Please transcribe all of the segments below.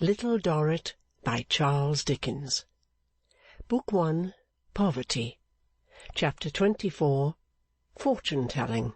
Little Dorrit by Charles Dickens. Book 1, Poverty. Chapter 24, Fortune-telling.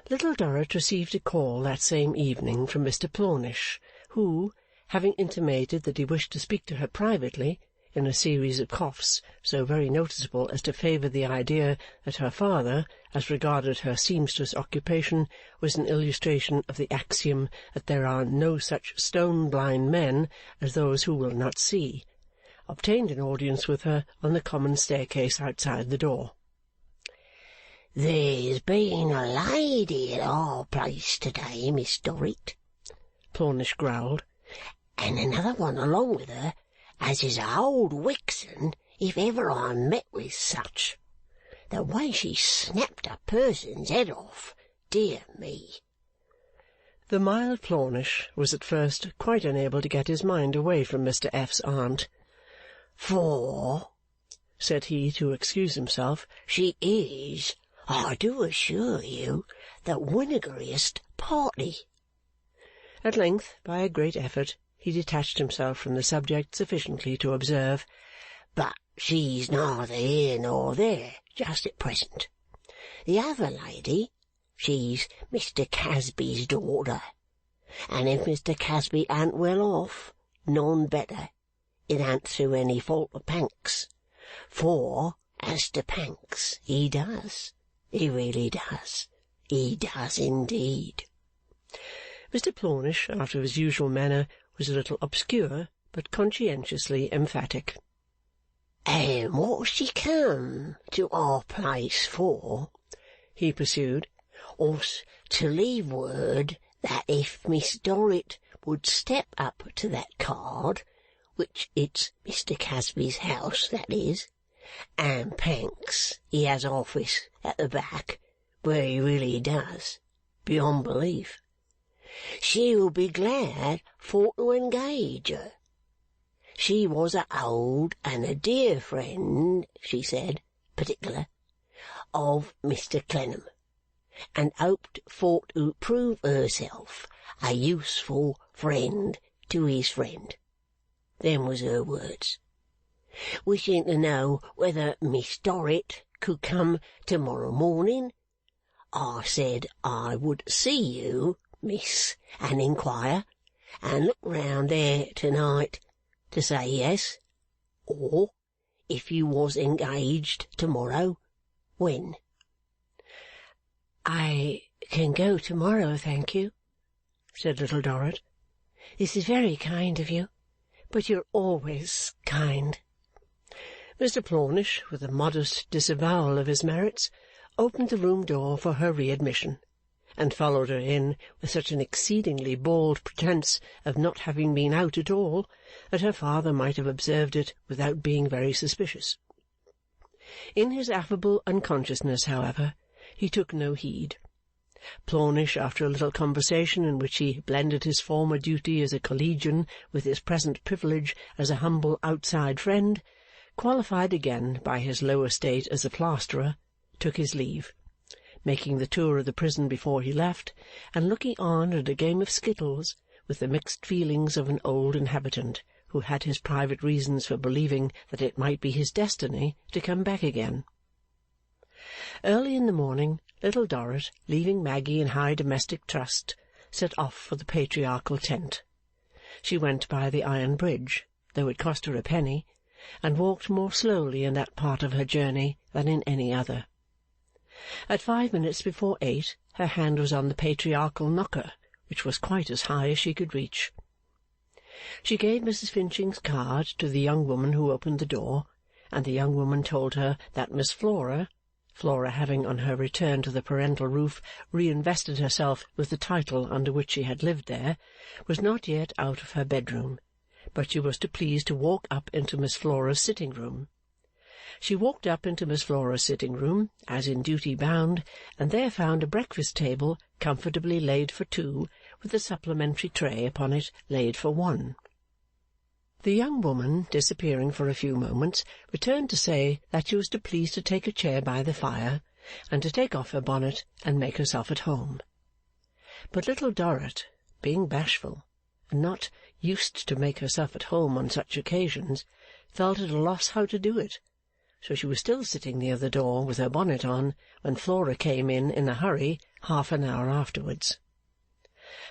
Little Dorrit received a call that same evening from Mr. Plornish, who, having intimated that he wished to speak to her privately, in a series of coughs so very noticeable as to favour the idea that her father, as regarded her seamstress occupation, was an illustration of the axiom that there are no such stone-blind men as those who will not see, obtained an audience with her on the common staircase outside the door. "There's been a lady at our place to-day, Miss Dorrit," Plornish growled, "and another one along with her, as is a old Wixon, if ever I met with such. The way she snapped a person's head off, dear me!" The mild Plornish was at first quite unable to get his mind away from Mr. F.'s aunt. "For," said he, to excuse himself, "she is, I do assure you, the winegariest party." At length, by a great effort, he detached himself from the subject sufficiently to observe, "But she's neither here nor there just at present. The other lady, she's Mr. Casby's daughter, and if Mr. Casby an't well off, none better. It an't through any fault of Pancks, for, as to Pancks, he does. He really does. He does indeed." Mr. Plornish, after his usual manner, was a little obscure, but conscientiously emphatic. "And what's she come to our place for?" he pursued. "Was to leave word that if Miss Dorrit would step up to that card, which it's Mr. Casby's house, that is, and Pancks, he has office at the back, where he really does, beyond belief, she will be glad for to engage her. She was a old and a dear friend, she said, particular, of Mr. Clennam, and hoped for to prove herself a useful friend to his friend. Them was her words. Wishing to know whether Miss Dorrit could come to-morrow morning, I said I would see you, miss, and inquire, and look round there to-night to say yes, or, if you was engaged to-morrow, when." "I can go to-morrow, thank you," said Little Dorrit. "This is very kind of you, but you're always kind." Mr. Plornish, with a modest disavowal of his merits, opened the room door for her readmission, and followed her in with such an exceedingly bald pretence of not having been out at all, that her father might have observed it without being very suspicious. In his affable unconsciousness, however, he took no heed. Plornish, after a little conversation in which he blended his former duty as a collegian with his present privilege as a humble outside friend, qualified again by his low estate as a plasterer, took his leave, making the tour of the prison before he left, and looking on at a game of skittles with the mixed feelings of an old inhabitant who had his private reasons for believing that it might be his destiny to come back again. Early in the morning, Little Dorrit, leaving Maggy in high domestic trust, set off for the patriarchal tent. She went by the iron bridge, though it cost her a penny, and walked more slowly in that part of her journey than in any other. At 5 minutes before 8, her hand was on the patriarchal knocker, which was quite as high as she could reach. She gave Mrs. Finching's card to the young woman who opened the door, and the young woman told her that Miss Flora having on her return to the parental roof reinvested herself with the title under which she had lived there, was not yet out of her bedroom, but she was to please to walk up into Miss Flora's sitting-room. She walked up into Miss Flora's sitting-room, as in duty bound, and there found a breakfast-table comfortably laid for two, with a supplementary tray upon it laid for one. The young woman, disappearing for a few moments, returned to say that she was to please to take a chair by the fire, and to take off her bonnet and make herself at home. But Little Dorrit, being bashful, and not used to make herself at home on such occasions, felt at a loss how to do it, so she was still sitting near the door with her bonnet on when Flora came in a hurry half an hour afterwards.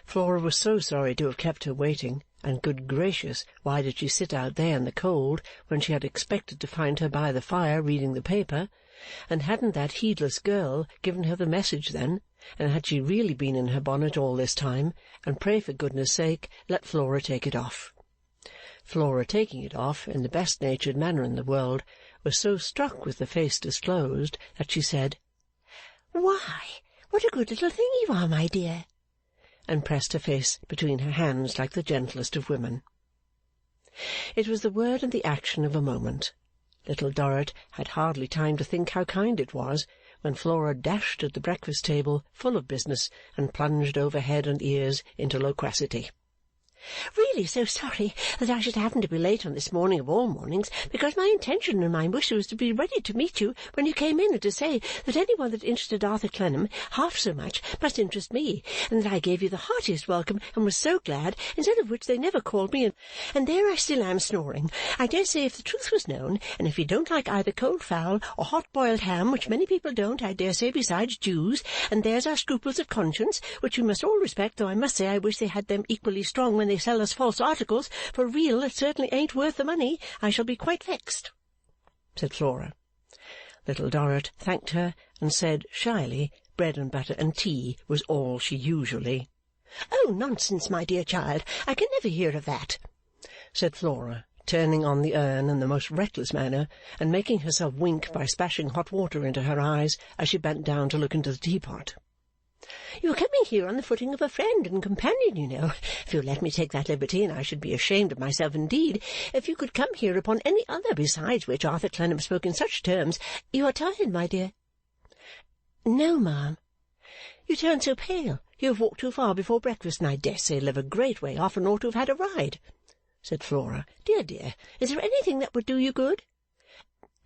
Flora was so sorry to have kept her waiting, and good gracious, why did she sit out there in the cold when she had expected to find her by the fire reading the paper, and hadn't that heedless girl given her the message then, and had she really been in her bonnet all this time, and pray for goodness sake let Flora take it off. Flora, taking it off in the best-natured manner in the world, was so struck with the face disclosed that she said, "Why, what a good little thing you are, my dear!" and pressed her face between her hands like the gentlest of women. It was the word and the action of a moment. Little Dorrit had hardly time to think how kind it was, when Flora dashed at the breakfast-table full of business and plunged over head and ears into loquacity. "Really so sorry that I should happen to be late on this morning of all mornings, because my intention and my wish was to be ready to meet you when you came in, and to say that any one that interested Arthur Clennam half so much must interest me, and that I gave you the heartiest welcome and was so glad, instead of which they never called me, and there I still am snoring. I dare say if the truth was known, and if you don't like either cold fowl or hot-boiled ham, which many people don't, I dare say, besides Jews, and there's our scruples of conscience, which we must all respect, though I must say I wish they had them equally strong when they sell us false articles, for real it certainly ain't worth the money, I shall be quite vexed," said Flora. Little Dorrit thanked her and said shyly bread and butter and tea was all she usually— "Oh, nonsense, my dear child, I can never hear of that," said Flora, turning on the urn in the most reckless manner, and making herself wink by splashing hot water into her eyes as she bent down to look into the teapot. "You are coming here on the footing of a friend and companion, you know. If you'll let me take that liberty, and I should be ashamed of myself indeed if you could come here upon any other besides which Arthur Clennam spoke in such terms. You are tired, my dear?" "No, ma'am." "You turn so pale. You have walked too far before breakfast, and I dare say live a great way off and ought to have had a ride," said Flora. "Dear, dear, is there anything that would do you good?"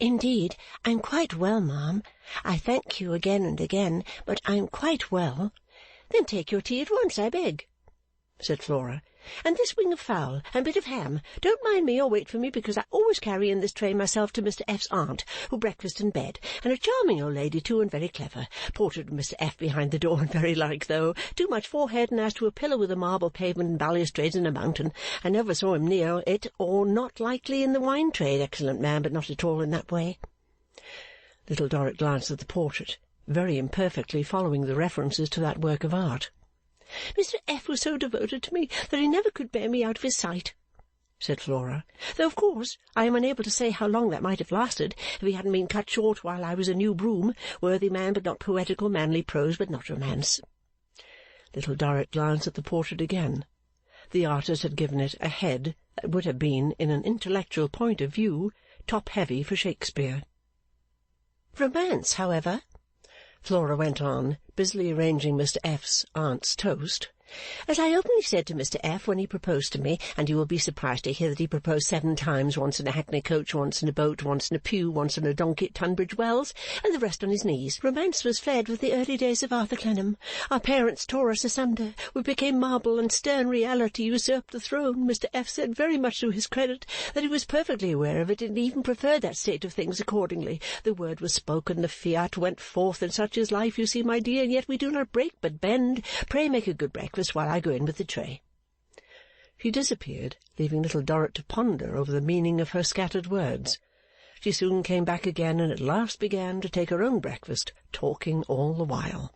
"Indeed, I'm quite well, ma'am. I thank you again and again, but I'm quite well." "Then take your tea at once, I beg," said Flora. "And this wing of fowl and bit of ham, don't mind me or wait for me, because I always carry in this tray myself to Mr F.'s aunt, who breakfasts in bed, and a charming old lady too, and very clever. Portrait of Mr F. behind the door, and very like, though. Too much forehead, and as to a pillar with a marble pavement and balustrades in a mountain, I never saw him near it, or not likely in the wine trade. Excellent man, but not at all in that way." Little Dorrit glanced at the portrait, very imperfectly following the references to that work of art. "Mr F. was so devoted to me that he never could bear me out of his sight," said Flora, "though of course I am unable to say how long that might have lasted if he hadn't been cut short while I was a new broom. Worthy man, but not poetical, manly prose, but not romance." Little Dorrit glanced at the portrait again. The artist had given it a head that would have been, in an intellectual point of view, top-heavy for Shakespeare. "Romance, however," Flora went on, busily arranging Mr F.'s aunt's toast, "as I openly said to Mr F. when he proposed to me, and you will be surprised to hear that he proposed 7 times, once in a hackney coach, once in a boat, once in a pew, once in a donkey at Tunbridge Wells, and the rest on his knees. Romance was fled with the early days of Arthur Clennam. Our parents tore us asunder. We became marble, and stern reality usurped the throne. Mr F. said, very much to his credit, that he was perfectly aware of it, and even preferred that state of things accordingly. The word was spoken, the fiat went forth, and such is life, you see, my dear, and yet we do not break but bend. Pray make a good breakfast while I go in with the tray." She disappeared, leaving Little Dorrit to ponder over the meaning of her scattered words. She soon came back again, and at last began to take her own breakfast, talking all the while.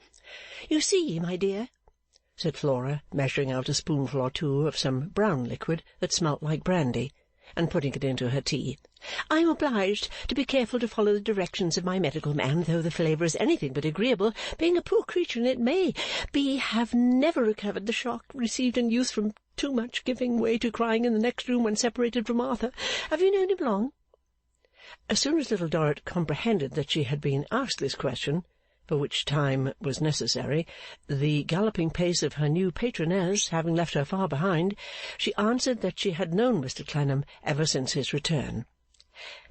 "You see, my dear," said Flora, measuring out a spoonful or two of some brown liquid that smelt like brandy, and putting it into her tea, "I am obliged to be careful to follow the directions of my medical man, though the flavour is anything but agreeable, being a poor creature, and it may be have never recovered the shock received in youth from too much giving way to crying in the next room when separated from Arthur. Have you known him long?" As soon as Little Dorrit comprehended that she had been asked this question, for which time was necessary, the galloping pace of her new patroness having left her far behind, she answered that she had known Mr Clennam ever since his return.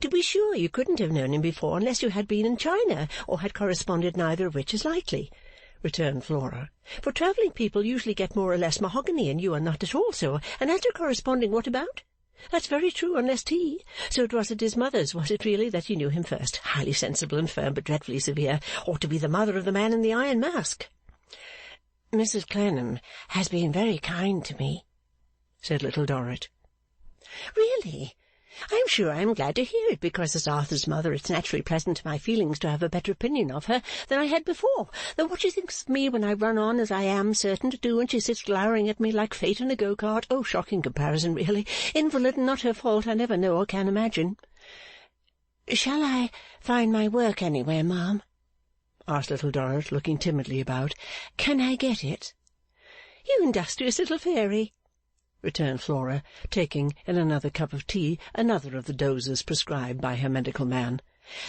"To be sure, you couldn't have known him before unless you had been in China, or had corresponded, neither of which is likely," returned Flora, "for travelling people usually get more or less mahogany, and you are not at all so, and as to corresponding, what about? That's very true, unless tea. So it was at his mother's, was it really, that you knew him first? Highly sensible and firm, but dreadfully severe. Ought to be the mother of the man in the iron mask." "Mrs. Clennam has been very kind to me," said Little Dorrit. "Really? I'm sure I am glad to hear it, because as Arthur's mother it's naturally pleasant to my feelings to have a better opinion of her than I had before, though what she thinks of me when I run on as I am certain to do, and she sits glowering at me like Fate in a go-cart, oh, shocking comparison really, invalid and not her fault, I never know or can imagine." "Shall I find my work anywhere, ma'am?" asked Little Dorrit, looking timidly about. "Can I get it?" "You industrious little fairy," returned Flora, taking, in another cup of tea, another of the doses prescribed by her medical man.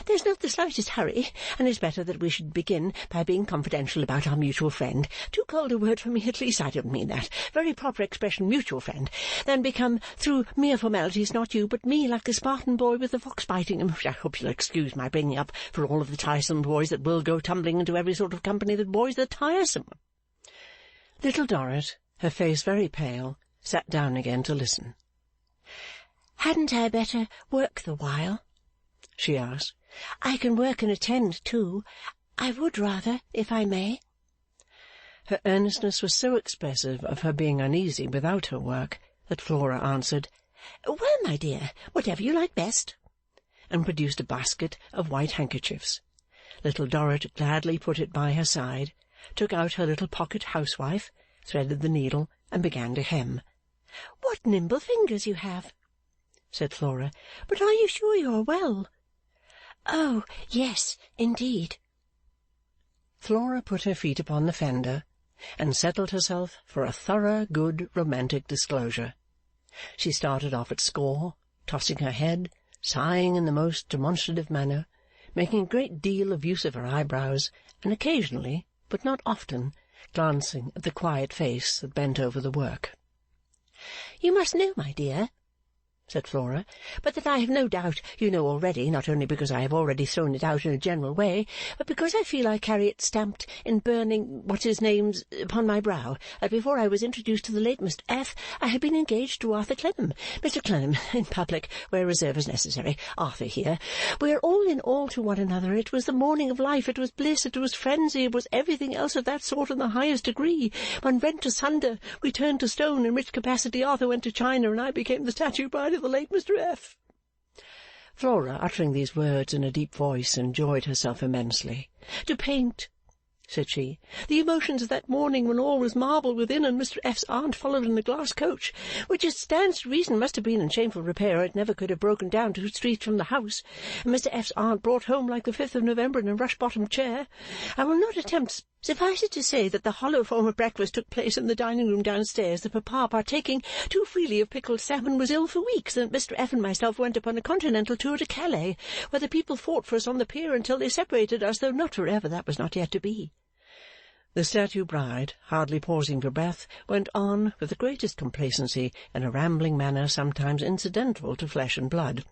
"There's not the slightest hurry, and it's better that we should begin by being confidential about our mutual friend. Too cold a word for me, at least I don't mean that. Very proper expression, mutual friend. Then become, through mere formalities, not you, but me, like the Spartan boy with the fox biting him, which I hope you'll excuse my bringing up for all of the tiresome boys that will go tumbling into every sort of company that boys are tiresome." Little Dorrit, her face very pale, sat down again to listen. "Hadn't I better work the while?" she asked. "I can work and attend too. I would rather, if I may." Her earnestness was so expressive of her being uneasy without her work that Flora answered, "Well, my dear, whatever you like best," and produced a basket of white handkerchiefs. Little Dorrit gladly put it by her side, took out her little pocket housewife, threaded the needle, and began to hem. "What nimble fingers you have!" said Flora. "But are you sure you are well?" "Oh, yes, indeed." Flora put her feet upon the fender, and settled herself for a thorough, good, romantic disclosure. She started off at score, tossing her head, sighing in the most demonstrative manner, making a great deal of use of her eyebrows, and occasionally, but not often, glancing at the quiet face that bent over the work. "You must know, my dear," said Flora, "but that I have no doubt you know already, not only because I have already thrown it out in a general way, but because I feel I carry it stamped in burning what's-his-names upon my brow, that before I was introduced to the late Mr. F., I had been engaged to Arthur Clennam. Mr. Clennam, in public, where reserve is necessary. Arthur here. We are all in all to one another. It was the morning of life. It was bliss. It was frenzy. It was everything else of that sort in the highest degree. When rent asunder, we turned to stone, in which capacity Arthur went to China, and I became the statue bride of the late Mr. F." Flora, uttering these words in a deep voice, enjoyed herself immensely. "To paint," said she, "the emotions of that morning when all was marble within, and Mr. F.'s aunt followed in a glass coach, which it stands to reason must have been in shameful repair, or it never could have broken down 2 streets from the house, and Mr. F.'s aunt brought home like the 5th of November in a rush-bottomed chair. I will not attempt. Suffice it to say that the hollow form of breakfast took place in the dining-room downstairs, that papa, partaking too freely of pickled salmon, was ill for weeks, and that Mr. F. and myself went upon a continental tour to Calais, where the people fought for us on the pier until they separated us, though not for ever. That was not yet to be." The statue bride, hardly pausing for breath, went on with the greatest complacency in a rambling manner sometimes incidental to flesh and blood.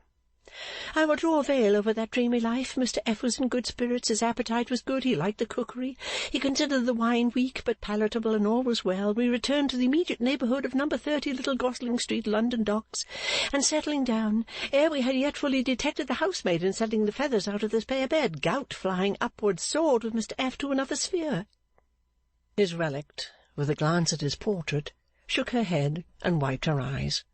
"I will draw a veil over that dreamy life. Mr. F. was in good spirits, his appetite was good, he liked the cookery, he considered the wine weak but palatable, and all was well. We returned to the immediate neighbourhood of number 30 Little Gosling Street, London Docks, and settling down, ere we had yet fully detected the housemaid in setting the feathers out of the spare bed, gout flying upwards, soared with Mr. F. to another sphere." His relict, with a glance at his portrait, shook her head and wiped her eyes.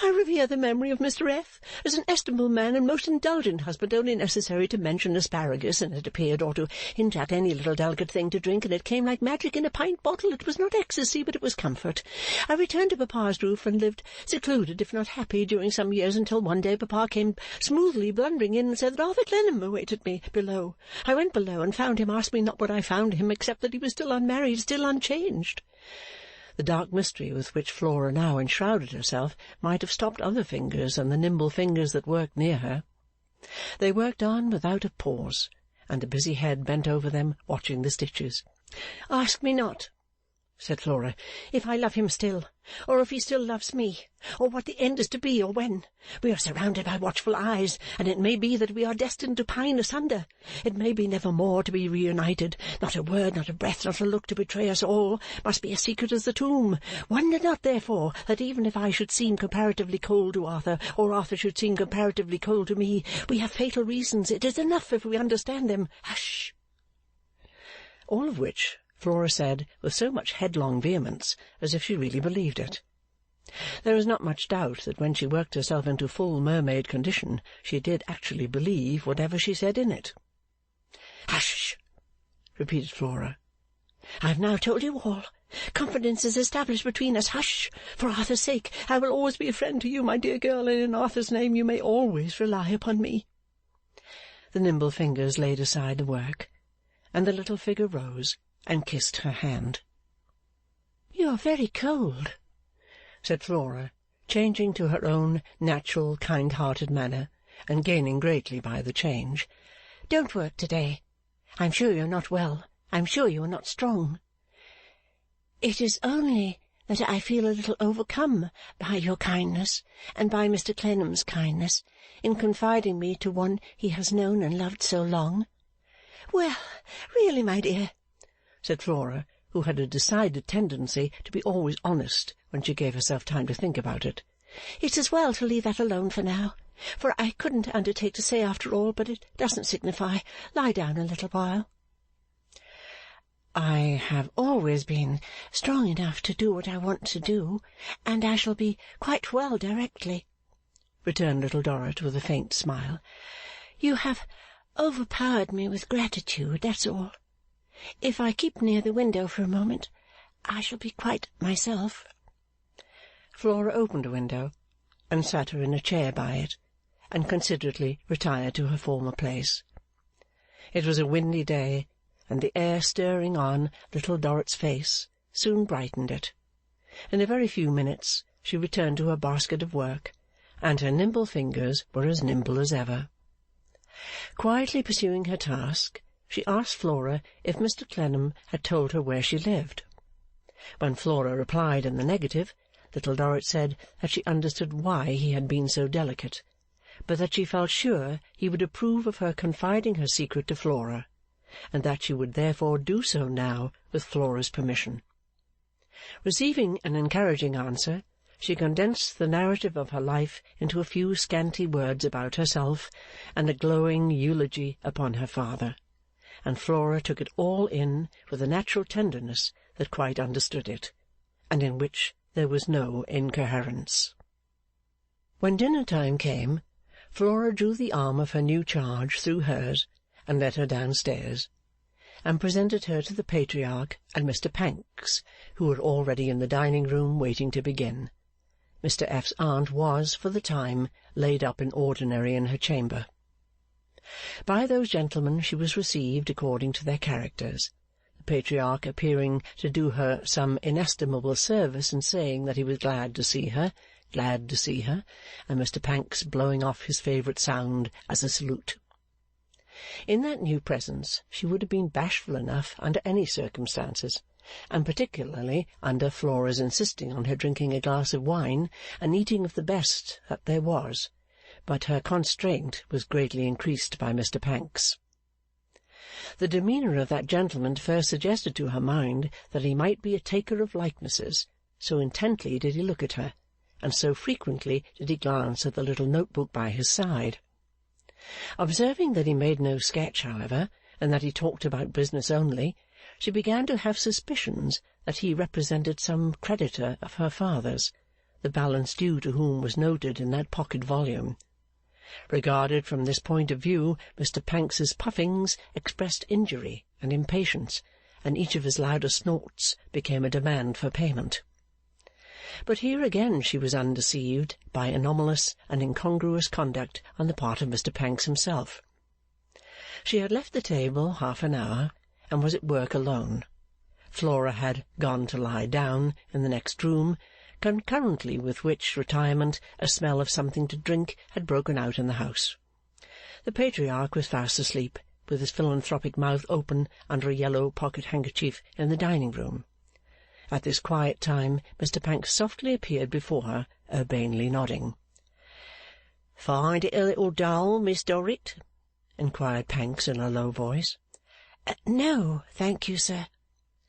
"I revere the memory of Mr. F. as an estimable man and most indulgent husband, only necessary to mention asparagus, and it appeared, or to hint at any little delicate thing to drink, and it came like magic in a pint bottle. It was not ecstasy, but it was comfort. I returned to papa's roof and lived secluded, if not happy, during some years, until one day papa came smoothly blundering in and said that Arthur Clennam awaited me below. I went below and found him. Ask me not what I found him, except that he was still unmarried, still unchanged." The dark mystery with which Flora now enshrouded herself might have stopped other fingers than the nimble fingers that worked near her. They worked on without a pause, and the busy head bent over them, watching the stitches. "Ask me not," said Flora, if I love him still, or if he still loves me, or what the end is to be, or when. We are surrounded by watchful eyes, and it may be that we are destined to pine asunder. It may be never more to be reunited. Not a word, not a breath, not a look to betray us all must be as secret as the tomb. Wonder not, therefore, that even if I should seem comparatively cold to Arthur, or Arthur should seem comparatively cold to me, we have fatal reasons. It is enough if we understand them. Hush!" All of which Flora said with so much headlong vehemence as if she really believed it. There is not much doubt that when she worked herself into full mermaid condition, she did actually believe whatever she said in it. "Hush!" repeated Flora. "I have now told you all. Confidence is established between us. Hush! For Arthur's sake, I will always be a friend to you, my dear girl, and in Arthur's name you may always rely upon me." The nimble fingers laid aside the work, and the little figure rose and kissed her hand. "You are very cold," said Flora, changing to her own natural kind-hearted manner, and gaining greatly by the change. "Don't work to-day. I am sure you are not well. I am sure you are not strong." "It is only that I feel a little overcome by your kindness, and by Mr. Clennam's kindness, in confiding me to one he has known and loved so long." "Well, really, my dear," said Flora, who had a decided tendency to be always honest when she gave herself time to think about it, "it's as well to leave that alone for now, for I couldn't undertake to say after all, but it doesn't signify. Lie down a little while." "I have always been strong enough to do what I want to do, and I shall be quite well directly," returned Little Dorrit with a faint smile. "You have overpowered me with gratitude, that's all. If I keep near the window for a moment, I shall be quite myself." Flora opened a window, and sat her in a chair by it, and considerately retired to her former place. It was a windy day, and the air stirring on Little Dorrit's face soon brightened it. In a very few minutes she returned to her basket of work, and her nimble fingers were as nimble as ever. Quietly pursuing her task, she asked Flora if Mr. Clennam had told her where she lived. When Flora replied in the negative, Little Dorrit said that she understood why he had been so delicate, but that she felt sure he would approve of her confiding her secret to Flora, and that she would therefore do so now with Flora's permission. Receiving an encouraging answer, she condensed the narrative of her life into a few scanty words about herself, and a glowing eulogy upon her father, and Flora took it all in with a natural tenderness that quite understood it, and in which there was no incoherence. When dinner-time came, Flora drew the arm of her new charge through hers, and led her downstairs, and presented her to the Patriarch and Mr. Pancks, who were already in the dining-room waiting to begin. Mr. F.'s aunt was, for the time, laid up in ordinary in her chamber. By those gentlemen she was received according to their characters, the Patriarch appearing to do her some inestimable service in saying that he was glad to see her, and Mr. Pancks blowing off his favourite sound as a salute. In that new presence she would have been bashful enough under any circumstances, and particularly under Flora's insisting on her drinking a glass of wine and eating of the best that there was, but her constraint was greatly increased by Mr. Pancks. The demeanour of that gentleman first suggested to her mind that he might be a taker of likenesses, so intently did he look at her, and so frequently did he glance at the little note-book by his side. Observing that he made no sketch, however, and that he talked about business only, she began to have suspicions that he represented some creditor of her father's, the balance due to whom was noted in that pocket volume. Regarded from this point of view, Mr. Pancks's puffings expressed injury and impatience, and each of his louder snorts became a demand for payment. But here again she was undeceived by anomalous and incongruous conduct on the part of Mr. Pancks himself. She had left the table half an hour, and was at work alone. Flora had gone to lie down in the next room, concurrently with which retirement a smell of something to drink had broken out in the house. The Patriarch was fast asleep, with his philanthropic mouth open under a yellow pocket-handkerchief in the dining-room, At this quiet time, Mr Pancks softly appeared before her, urbanely nodding. "Find it a little dull, Miss Dorrit?" inquired Pancks in a low voice. No, thank you, sir,"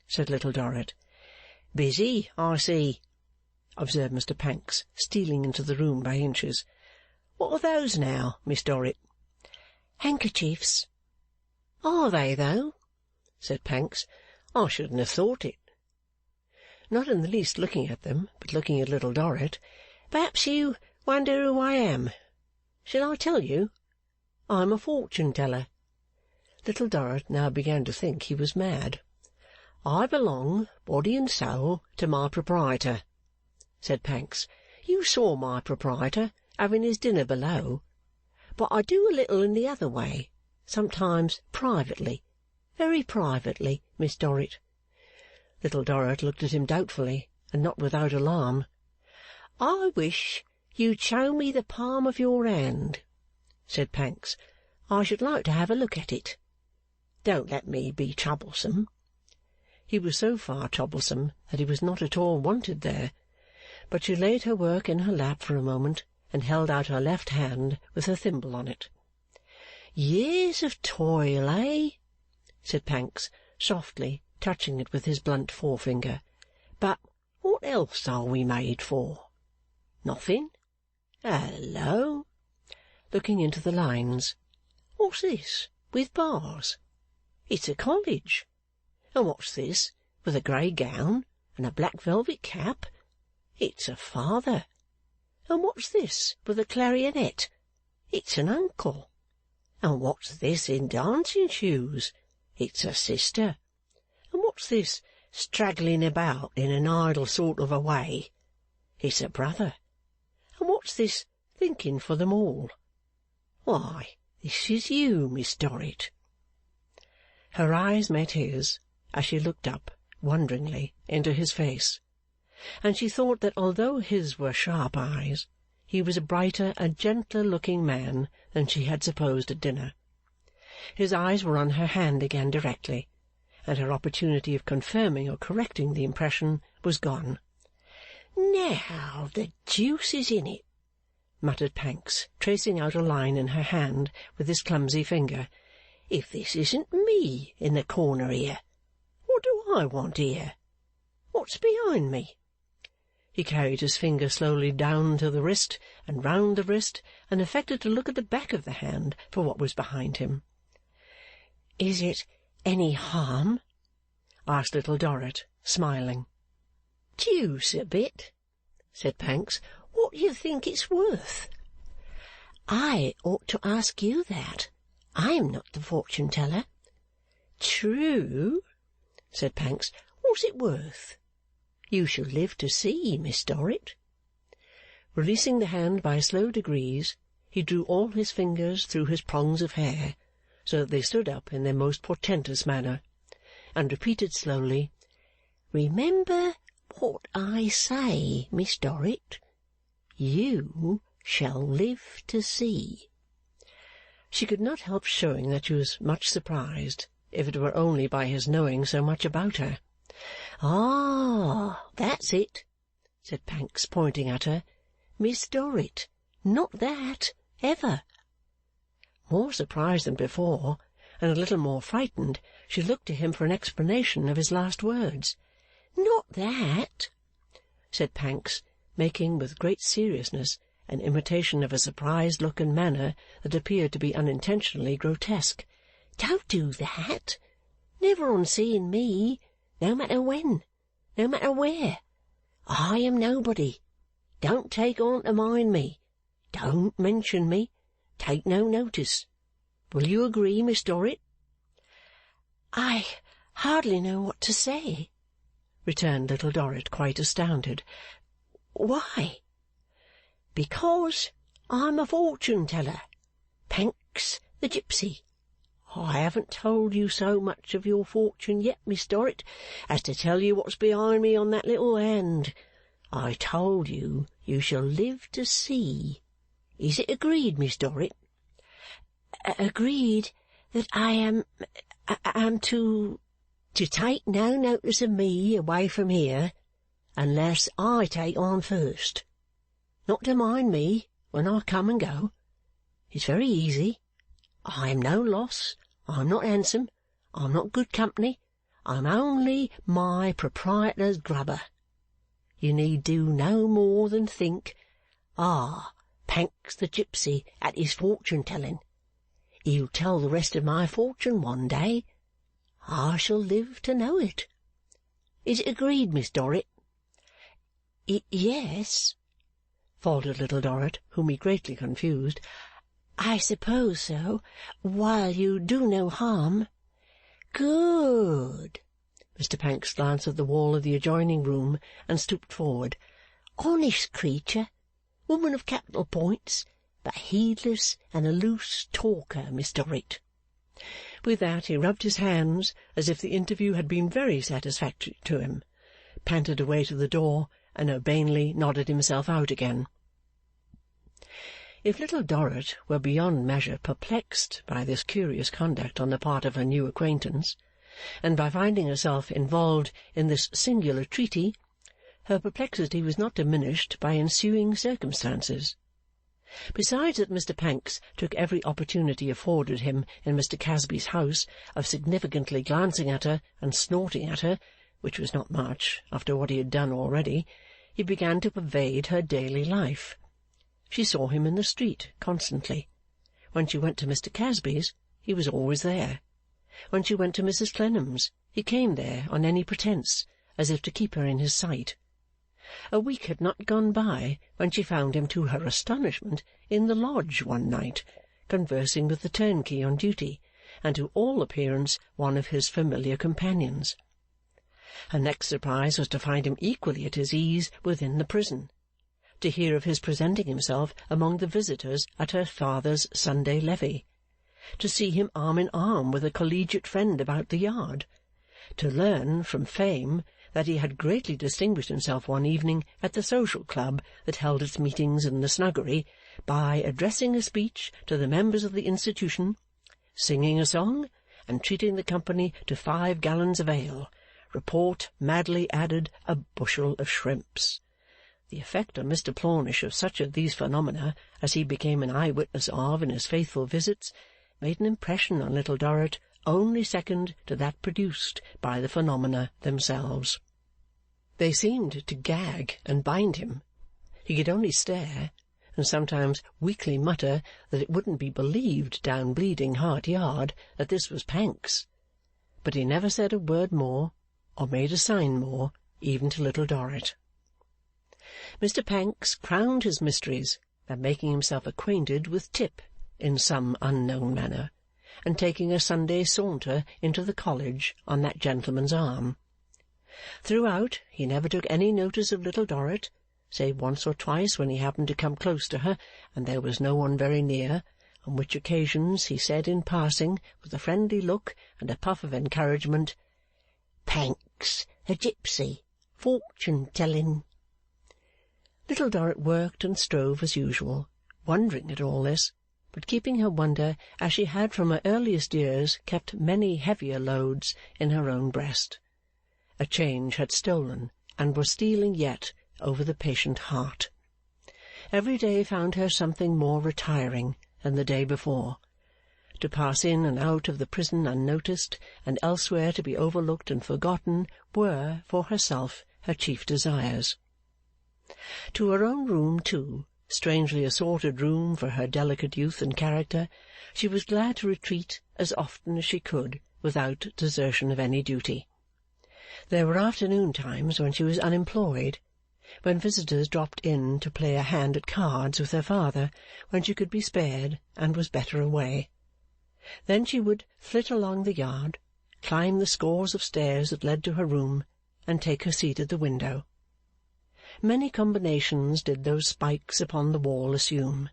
said Little Dorrit. "Busy, I see," observed Mr Pancks, stealing into the room by inches. "What are those now, Miss Dorrit?" "Handkerchiefs." "Are they, though?" said Pancks. "I shouldn't have thought it." Not in the least looking at them, but looking at Little Dorrit. "Perhaps you wonder who I am. Shall I tell you? I am a fortune-teller." Little Dorrit now began to think he was mad. "I belong, body and soul, to my proprietor," said Pancks. "You saw my proprietor having his dinner below. But I do a little in the other way, sometimes privately, very privately, Miss Dorrit." Little Dorrit looked at him doubtfully, and not without alarm. "I wish you'd show me the palm of your hand," said Pancks. "I should like to have a look at it. Don't let me be troublesome." He was so far troublesome that he was not at all wanted there. But she laid her work in her lap for a moment, and held out her left hand with her thimble on it. "Years of toil, eh?" said Pancks, softly touching it with his blunt forefinger. "But what else are we made for? Nothing. Hallo!" looking into the lines. "What's this, with bars? It's a college. And what's this, with a grey gown and a black velvet cap? It's a father. And what's this, with a clarionet? It's an uncle. And what's this in dancing shoes? It's a sister. And what's this, straggling about in an idle sort of a way? It's a brother. And what's this, thinking for them all? Why, this is you, Miss Dorrit." Her eyes met his as she looked up, wonderingly, into his face, and she thought that although his were sharp eyes, he was a brighter and gentler-looking man than she had supposed at dinner. His eyes were on her hand again directly, and her opportunity of confirming or correcting the impression was gone. "Now the deuce is in it," muttered Pancks, tracing out a line in her hand with his clumsy finger. "If this isn't me in the corner here, what do I want here? What's behind me?" He carried his finger slowly down to the wrist and round the wrist, and affected to look at the back of the hand for what was behind him. "Is it any harm?" asked Little Dorrit, smiling. "Deuce a bit," said Pancks. "What do you think it's worth?" "I ought to ask you that. I am not the fortune-teller." "True," said Pancks. "What's it worth? You shall live to see, Miss Dorrit." Releasing the hand by slow degrees, he drew all his fingers through his prongs of hair, so that they stood up in their most portentous manner, and repeated slowly, "Remember what I say, Miss Dorrit. You shall live to see." She could not help showing that she was much surprised, if it were only by his knowing so much about her. "Ah, that's it," said Pancks, pointing at her. "Miss Dorrit. Not that, ever." More surprised than before, and a little more frightened, she looked to him for an explanation of his last words. "Not that," said Pancks, making, with great seriousness, an imitation of a surprised look and manner that appeared to be unintentionally grotesque. "Don't do that. Never on seeing me, no matter when, no matter where. I am nobody. Don't take on to mind me. Don't mention me. Take no notice. Will you agree, Miss Dorrit?" "I hardly know what to say," returned Little Dorrit, quite astounded. "Why?" "Because I'm a fortune-teller, Pancks the gipsy. I haven't told you so much of your fortune yet, Miss Dorrit, as to tell you what's behind me on that little hand. I told you you shall live to see. Is it agreed, Miss Dorrit?" "Agreed that I am to to take no notice of me away from here, unless I take on first. Not to mind me when I come and go. It's very easy. I am no loss, I am not handsome, I am not good company, I am only my proprietor's grubber. You need do no more than think, Pancks the gipsy at his fortune-telling. He'll tell the rest of my fortune one day. I shall live to know it. Is it agreed, Miss Dorrit?" "Yes," faltered Little Dorrit, whom he greatly confused. "I suppose so, while you do no harm." "Good!" Mr. Pancks glanced at the wall of the adjoining room and stooped forward. "Honest creature, woman of capital points, but heedless and a loose talker, Miss Dorrit." With that he rubbed his hands as if the interview had been very satisfactory to him, panted away to the door, and urbanely nodded himself out again. If Little Dorrit were beyond measure perplexed by this curious conduct on the part of her new acquaintance, and by finding herself involved in this singular treaty, her perplexity was not diminished by ensuing circumstances. Besides that Mr. Pancks took every opportunity afforded him in Mr. Casby's house of significantly glancing at her and snorting at her, which was not much, after what he had done already, he began to pervade her daily life. She saw him in the street constantly. When she went to Mr. Casby's, he was always there. When she went to Mrs. Clennam's, he came there on any pretence, as if to keep her in his sight. A week had not gone by when she found him, to her astonishment, in the lodge one night, conversing with the turnkey on duty, and to all appearance one of his familiar companions. Her next surprise was to find him equally at his ease within the prison, to hear of his presenting himself among the visitors at her father's Sunday levee, to see him arm in arm with a collegiate friend about the yard, to learn from fame that he had greatly distinguished himself one evening at the social club that held its meetings in the snuggery by addressing a speech to the members of the institution, singing a song, and treating the company to 5 gallons of ale, report madly added a bushel of shrimps. The effect on Mr. Plornish of such of these phenomena as he became an eye-witness of in his faithful visits made an impression on Little Dorrit only second to that produced by the phenomena themselves. They seemed to gag and bind him. He could only stare, and sometimes weakly mutter that it wouldn't be believed down Bleeding Heart Yard that this was Pancks. But he never said a word more, or made a sign more, even to Little Dorrit. Mr. Pancks crowned his mysteries by making himself acquainted with Tip in some unknown manner, and taking a Sunday saunter into the college on that gentleman's arm. Throughout, he never took any notice of Little Dorrit, save once or twice when he happened to come close to her and there was no one very near, on which occasions he said in passing, with a friendly look and a puff of encouragement, "Pancks a gipsy, fortune-telling." Little Dorrit worked and strove as usual, wondering at all this, but keeping her wonder as she had from her earliest years kept many heavier loads in her own breast. A change had stolen, and was stealing yet, over the patient heart. Every day found her something more retiring than the day before. To pass in and out of the prison unnoticed, and elsewhere to be overlooked and forgotten, were, for herself, her chief desires. To her own room, too, strangely assorted room for her delicate youth and character, she was glad to retreat as often as she could without desertion of any duty. There were afternoon times when she was unemployed, when visitors dropped in to play a hand at cards with her father, when she could be spared and was better away. Then she would flit along the yard, climb the scores of stairs that led to her room, and take her seat at the window. Many combinations did those spikes upon the wall assume,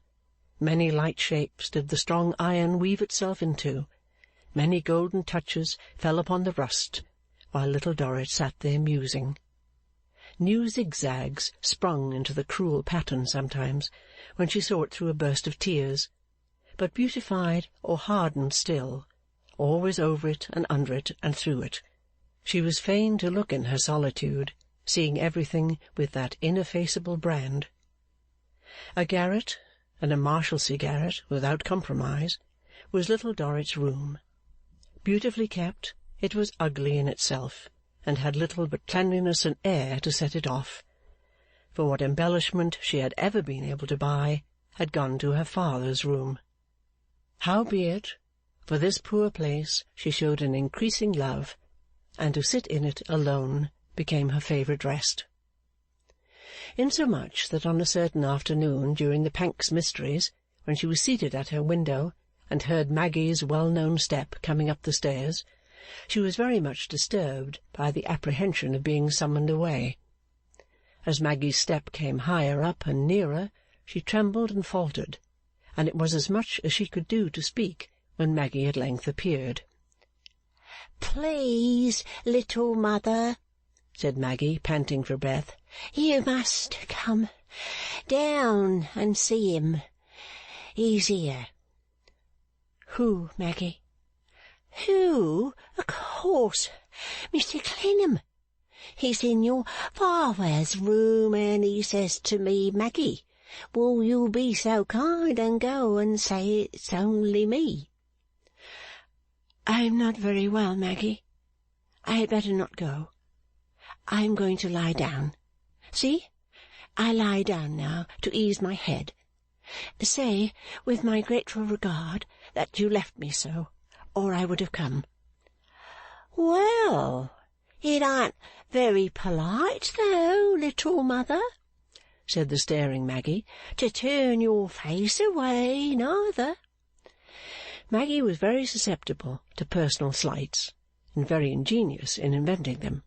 many light shapes did the strong iron weave itself into, many golden touches fell upon the rust, while Little Dorrit sat there musing. New zigzags sprung into the cruel pattern sometimes, when she saw it through a burst of tears, but beautified or hardened still, always over it and under it and through it, She was fain to look in her solitude, seeing everything with that ineffaceable brand. A garret, and a Marshalsea garret without compromise, was Little Dorrit's room. Beautifully kept, it was ugly in itself, and had little but cleanliness and air to set it off, for what embellishment she had ever been able to buy had gone to her father's room. Howbeit, for this poor place she showed an increasing love, and to sit in it alone became her favourite rest. Insomuch that on a certain afternoon during the Pancks mysteries, when she was seated at her window and heard Maggie's well-known step coming up the stairs, she was very much disturbed by the apprehension of being summoned away. As Maggie's step came higher up and nearer, she trembled and faltered, and it was as much as she could do to speak when Maggie at length appeared. "Please, little mother," said Maggie, panting for breath, "you must come down and see him. He's here." "Who, Maggie?" "Who? Of course, Mr. Clennam. He's in your father's room, and he says to me, 'Maggie, will you be so kind and go and say it's only me?'" "I am not very well, Maggie. I had better not go. I am going to lie down. See, I lie down now to ease my head. Say, with my grateful regard, that you left me so, or I would have come." "Well, it ain't very polite, though, little mother," said the staring Maggie, "to turn your face away, neither." Maggie was very susceptible to personal slights, and very ingenious in inventing them.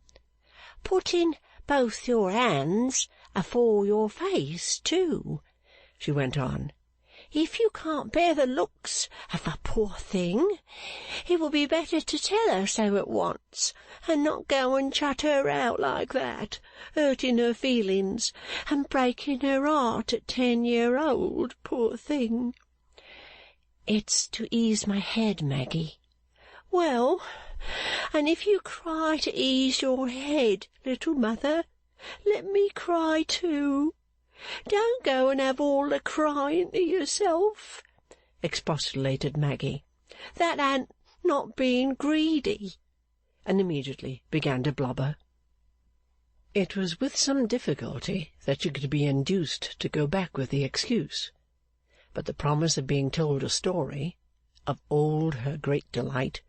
"Putting both your hands afore your face, too," she went on. "If you can't bear the looks of a poor thing, it will be better to tell her so at once, and not go and shut her out like that, hurting her feelings and breaking her heart at 10-year-old, poor thing." "It's to ease my head, Maggie." "Well, and if you cry to ease your head, little mother, let me cry too. Don't go and have all the crying to yourself," expostulated Maggie. "That ain't not being greedy," and immediately began to blubber. It was with some difficulty that she could be induced to go back with the excuse, but the promise of being told a story, of old her great delight,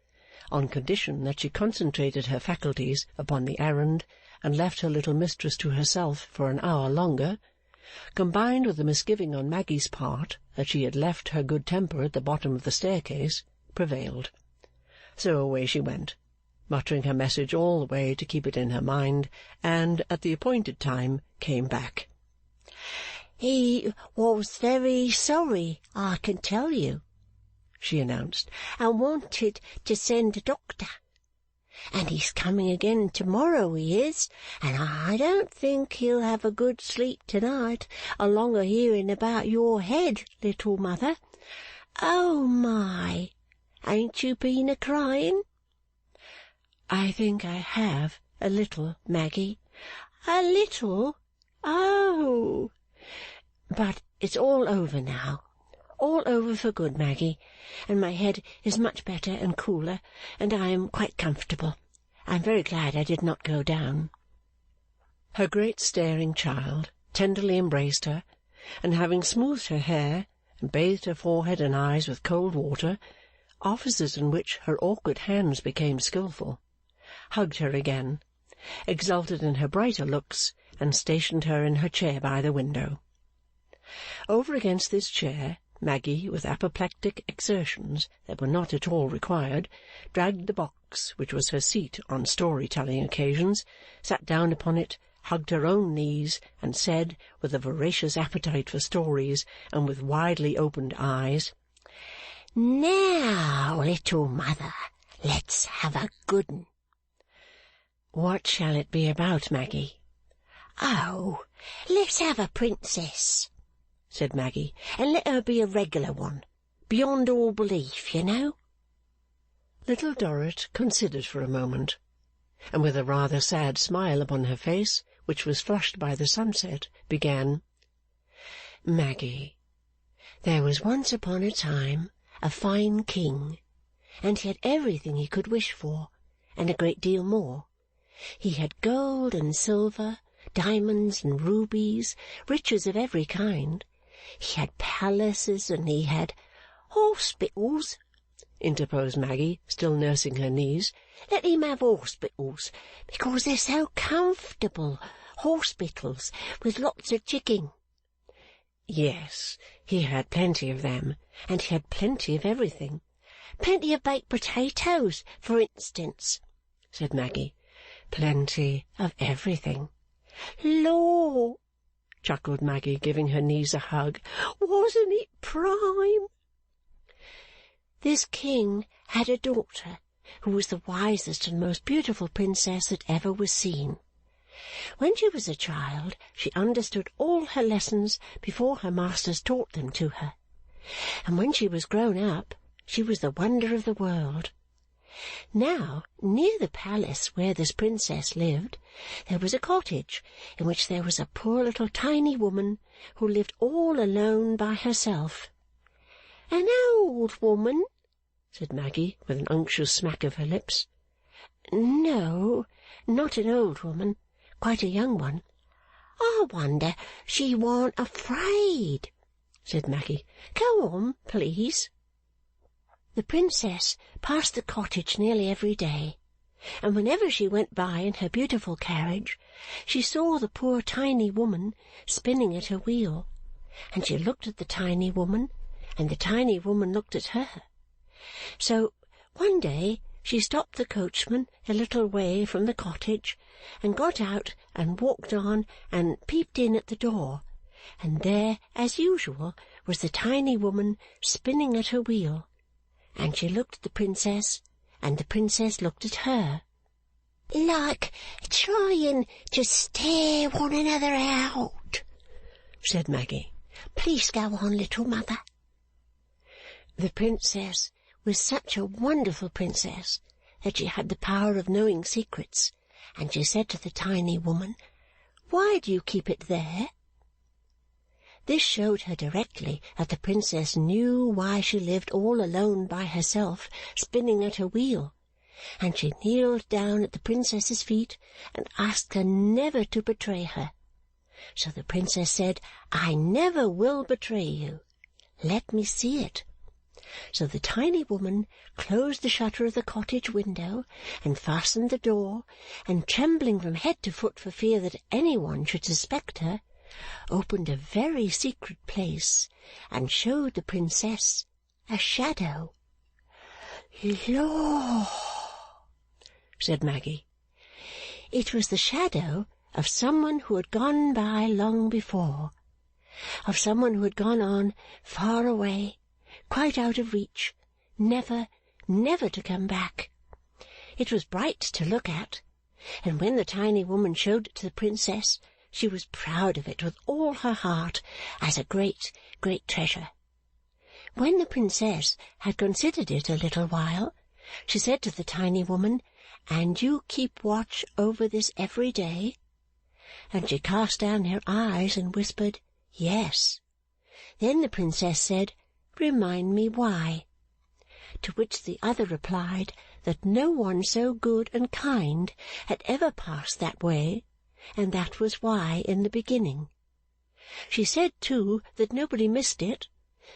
on condition that she concentrated her faculties upon the errand and left her little mistress to herself for an hour longer, combined with the misgiving on Maggie's part that she had left her good temper at the bottom of the staircase, prevailed. So away she went, muttering her message all the way to keep it in her mind, and, at the appointed time, came back. "He was very sorry, I can tell you," she announced, "and wanted to send a doctor. And he's coming again to-morrow, he is, and I don't think he'll have a good sleep to-night, along of hearing about your head, little mother. Oh, my! Ain't you been a-crying?" "I think I have, a little, Maggie." "A little? Oh!" "But it's all over now. All over for good, Maggie, and my head is much better and cooler, and I am quite comfortable. I am very glad I did not go down." Her great staring child tenderly embraced her, and having smoothed her hair and bathed her forehead and eyes with cold water, offices in which her awkward hands became skilful, hugged her again, exulted in her brighter looks, and stationed her in her chair by the window. Over against this chair, Maggie, with apoplectic exertions that were not at all required, dragged the box which was her seat on story-telling occasions, sat down upon it, hugged her own knees, and said, with a voracious appetite for stories and with widely opened eyes, "Now, little mother, let's have a good 'un." "What shall it be about, Maggie?" "Oh, let's have a princess," said Maggie, "and let her be a regular one, beyond all belief, you know." Little Dorrit considered for a moment. and with a rather sad smile upon her face, which was flushed by the sunset, began, Maggie, there was once upon a time a fine king, and he had everything he could wish for, and a great deal more. He had gold and silver, diamonds and rubies, riches of every kind. He had palaces, and he had hospitals, interposed Maggie, still nursing her knees. Let him have hospitals, because they're so comfortable, hospitals, with lots of chicken. Yes, he had plenty of them, and he had plenty of everything. Plenty of baked potatoes, for instance, said Maggie. Plenty of everything. Law, chuckled Maggie, giving her knees a hug. Wasn't it prime? This king had a daughter who was the wisest and most beautiful princess that ever was seen. When she was a child, she understood all her lessons before her masters taught them to her, and when she was grown up, she was the wonder of the world. Now, near the palace where this princess lived, there was a cottage in which there was a poor little tiny woman who lived all alone by herself. An old woman? Said Maggie, with an unctuous smack of her lips. No, not an old woman, quite a young one. I wonder she warn't afraid, said Maggie. Go on, please. The princess passed the cottage nearly every day, and whenever she went by in her beautiful carriage, she saw the poor tiny woman spinning at her wheel, and she looked at the tiny woman, and the tiny woman looked at her. So one day she stopped the coachman a little way from the cottage, and got out and walked on and peeped in at the door, and there, as usual, was the tiny woman spinning at her wheel, and she looked at the princess, and the princess looked at her. Like trying to stare one another out, said Maggie. Please go on, little mother. The princess was such a wonderful princess that she had the power of knowing secrets, and she said to the tiny woman, Why do you keep it there? This showed her directly that the princess knew why she lived all alone by herself, spinning at her wheel, and she kneeled down at the princess's feet and asked her never to betray her. So the princess said, I never will betray you. Let me see it. So the tiny woman closed the shutter of the cottage window and fastened the door, and trembling from head to foot for fear that any one should suspect her, opened a very secret place and showed the princess a shadow. Lord, said Maggie. It was the shadow of someone who had gone by long before, of someone who had gone on far away, quite out of reach, never, never to come back. It was bright to look at, and when the tiny woman showed it to the princess, she was proud of it with all her heart as a great, great treasure. When the princess had considered it a little while, she said to the tiny woman, And you keep watch over this every day? And she cast down her eyes and whispered, Yes. Then the princess said, Remind me why. To which the other replied that no one so good and kind had ever passed that way, and that was why in the beginning. She said, too, that nobody missed it,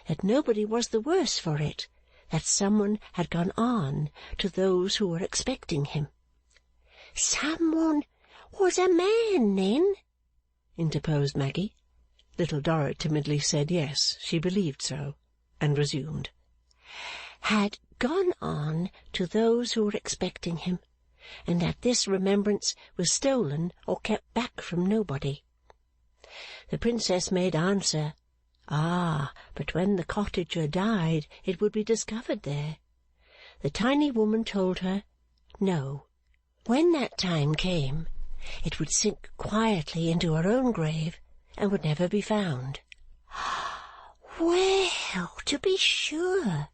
that nobody was the worse for it, that someone had gone on to those who were expecting him. Someone was a man, then? Interposed Maggie. Little Dorrit timidly said yes, she believed so, and resumed. Had gone on to those who were expecting him, and that this remembrance was stolen or kept back from nobody. The princess made answer, but when the cottager died it would be discovered there. The tiny woman told her, no, when that time came, it would sink quietly into her own grave and would never be found. Well, to be sure,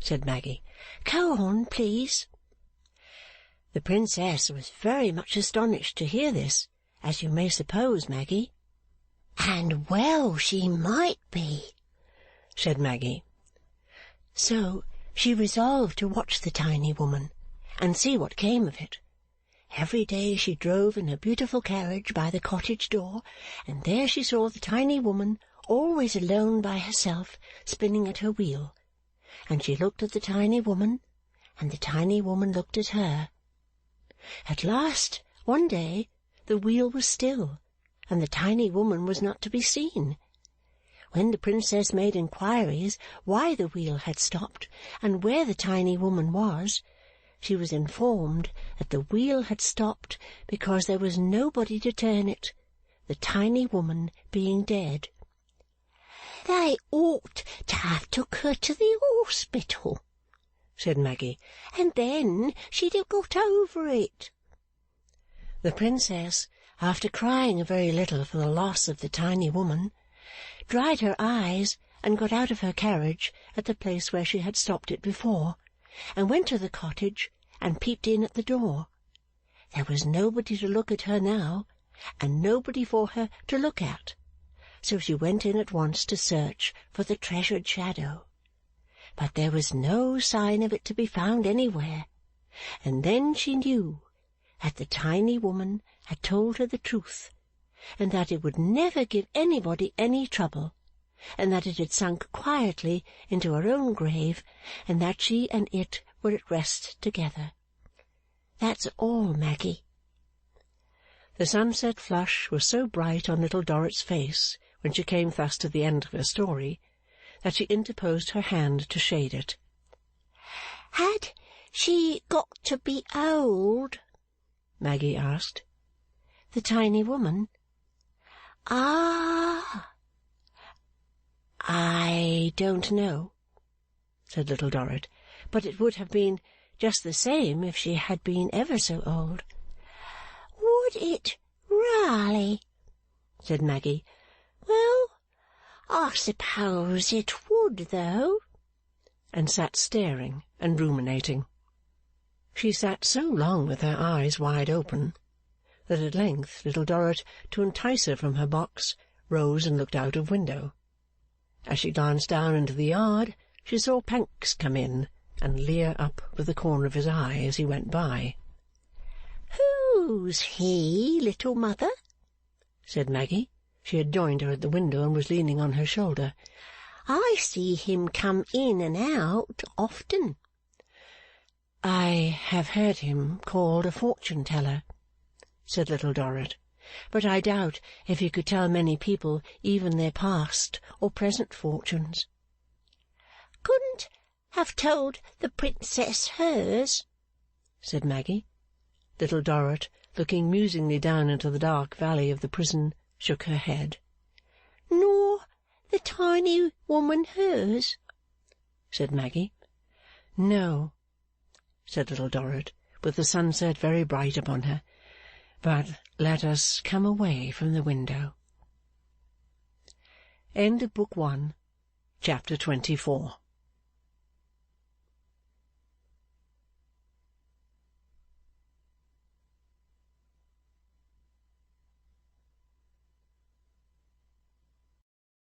said Maggie. Go on, please. The Princess was very much astonished to hear this, as you may suppose, Maggy. "And well she might be," said Maggy. So she resolved to watch the tiny woman, and see what came of it. Every day she drove in her beautiful carriage by the cottage door, and there she saw the tiny woman always alone by herself, spinning at her wheel. And she looked at the tiny woman, and the tiny woman looked at her. At last, one day, the wheel was still, and the tiny woman was not to be seen. When the Princess made inquiries why the wheel had stopped, and where the tiny woman was, she was informed that the wheel had stopped because there was nobody to turn it, the tiny woman being dead. "They ought to have took her to the hospital," said Maggy, "and then she'd have got over it." The Princess, after crying a very little for the loss of the tiny woman, dried her eyes and got out of her carriage at the place where she had stopped it before, and went to the cottage and peeped in at the door. There was nobody to look at her now, and nobody for her to look at, so she went in at once to search for the treasured shadow. But there was no sign of it to be found anywhere, and then she knew that the tiny woman had told her the truth, and that it would never give anybody any trouble, and that it had sunk quietly into her own grave, and that she and it were at rest together. That's all, Maggy. The sunset flush was so bright on Little Dorrit's face when she came thus to the end of her story, that she interposed her hand to shade it. "Had she got to be old?" Maggy asked. The tiny woman? "Ah!" "I don't know," said Little Dorrit, "but it would have been just the same if she had been ever so old." "Would it really?" said Maggy. "Well, I suppose it would, though," and sat staring and ruminating. She sat so long with her eyes wide open that at length Little Dorrit, to entice her from her box, rose and looked out of window. As she glanced down into the yard, she saw Pancks come in and leer up with the corner of his eye as he went by. "Who's he, little mother?" said Maggy. She had joined her at the window and was leaning on her shoulder. "I see him come in and out often." "I have heard him called a fortune-teller," said Little Dorrit, "but I doubt if he could tell many people even their past or present fortunes." "Couldn't have told the Princess hers?" said Maggy. Little Dorrit, looking musingly down into the dark valley of the prison, shook her head. "Nor the tiny woman hers?" said Maggy. "No," said Little Dorrit, with the sunset very bright upon her. "But let us come away from the window." End of Book 1, Chapter 24.